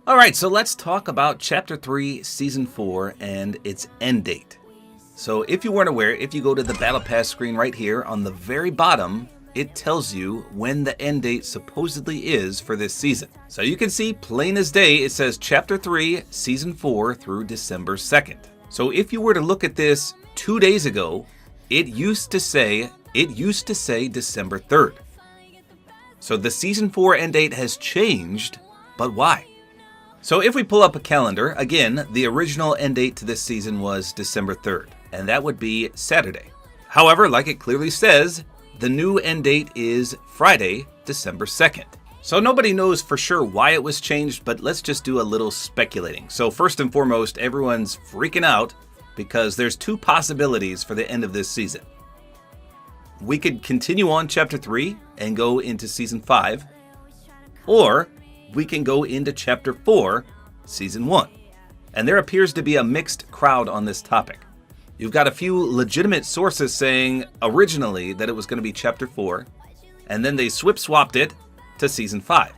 Alright, so let's talk about Chapter 3, Season 4, and its end date. So if you weren't aware, if you go to the Battle Pass screen right here, on the very bottom, it tells you when the end date supposedly is for this season. So you can see, plain as day, it says Chapter 3, Season 4 through December 2nd. So if you were to look at this 2 days ago, it used to say December 3rd. So the Season 4 end date has changed, but why? So if we pull up a calendar, again, the original end date to this season was December 3rd, and that would be Saturday. However, like it clearly says, the new end date is Friday, December 2nd. So nobody knows for sure why it was changed, but let's just do a little speculating. So first and foremost, everyone's freaking out because there's two possibilities for the end of this season. We could continue on Chapter 3 and go into Season 5, or we can go into Chapter 4, Season 1. And there appears to be a mixed crowd on this topic. You've got a few legitimate sources saying originally that it was going to be Chapter 4, and then they swap-swapped it to Season 5.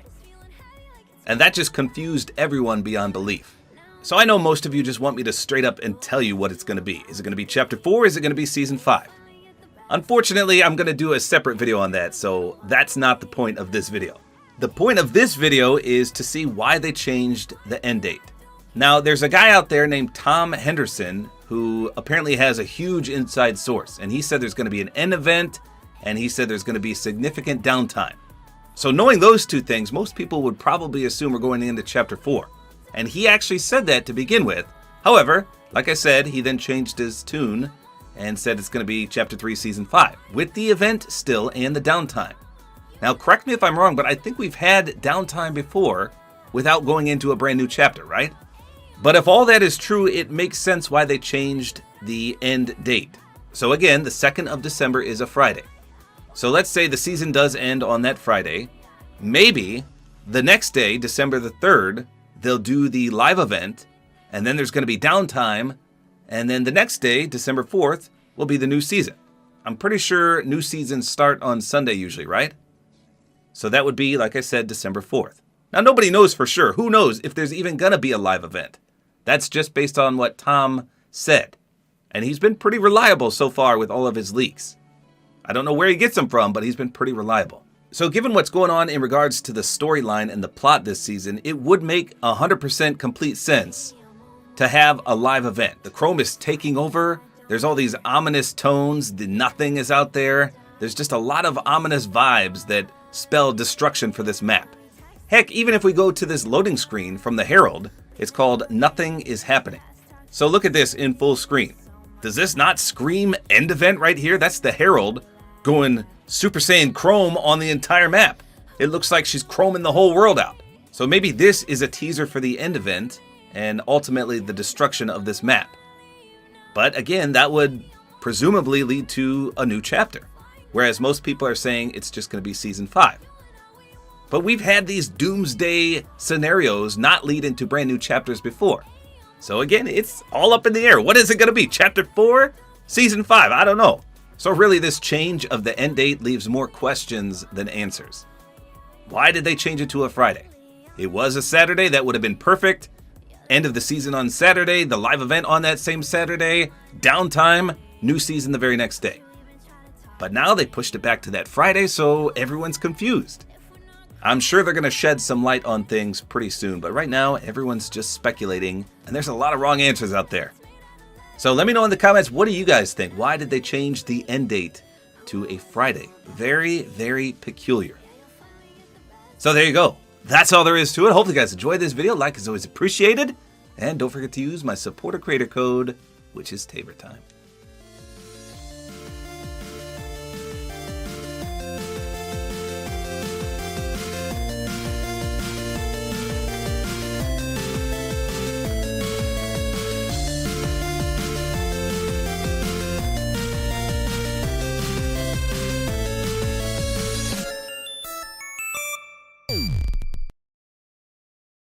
And that just confused everyone beyond belief. So I know most of you just want me to straight up and tell you what it's going to be. Is it going to be Chapter 4 or is it going to be Season 5? Unfortunately, I'm going to do a separate video on that, so that's not the point of this video. The point of this video is to see why they changed the end date. Now, there's a guy out there named Tom Henderson who apparently has a huge inside source, and he said there's going to be an end event, and he said there's going to be significant downtime. So knowing those two things, most people would probably assume we're going into Chapter 4. And he actually said that to begin with. However, like I said, he then changed his tune and said it's going to be Chapter 3, Season 5, with the event still and the downtime. Now, correct me if I'm wrong, but I think we've had downtime before without going into a brand new chapter, right? But if all that is true, it makes sense why they changed the end date. So again, the 2nd of December is a Friday. So let's say the season does end on that Friday. Maybe the next day, December the 3rd, they'll do the live event, and then there's going to be downtime, and then the next day, December 4th, will be the new season. I'm pretty sure new seasons start on Sunday usually, right? So that would be, like I said, December 4th. Now, nobody knows for sure. Who knows if there's even going to be a live event? That's just based on what Tom said. And he's been pretty reliable so far with all of his leaks. I don't know where he gets them from, but he's been pretty reliable. So given what's going on in regards to the storyline and the plot this season, it would make 100% complete sense to have a live event. The Chrome is taking over. There's all these ominous tones. The nothing is out there. There's just a lot of ominous vibes that spell destruction for this map. Heck, even if we go to this loading screen from the Herald, it's called Nothing is Happening. So look at this in full screen. Does this not scream end event right here? That's the Herald going Super Saiyan Chrome on the entire map. It looks like she's chroming the whole world out. So maybe this is a teaser for the end event and ultimately the destruction of this map. But again, that would presumably lead to a new chapter. Whereas most people are saying it's just going to be Season 5. But we've had these doomsday scenarios not lead into brand new chapters before. So again, it's all up in the air. What is it going to be? Chapter 4? Season 5? I don't know. So really this change of the end date leaves more questions than answers. Why did they change it to a Friday? It was a Saturday. That would have been perfect. End of the season on Saturday. The live event on that same Saturday. Downtime. New season the very next day. But now they pushed it back to that Friday, so everyone's confused. I'm sure they're going to shed some light on things pretty soon, but right now, everyone's just speculating, and there's a lot of wrong answers out there. So let me know in the comments, what do you guys think? Why did they change the end date to a Friday? Very, very peculiar. So there you go. That's all there is to it. Hopefully you guys enjoyed this video. Like is always appreciated. And don't forget to use my Support-A-Creator Code, which is tabortime.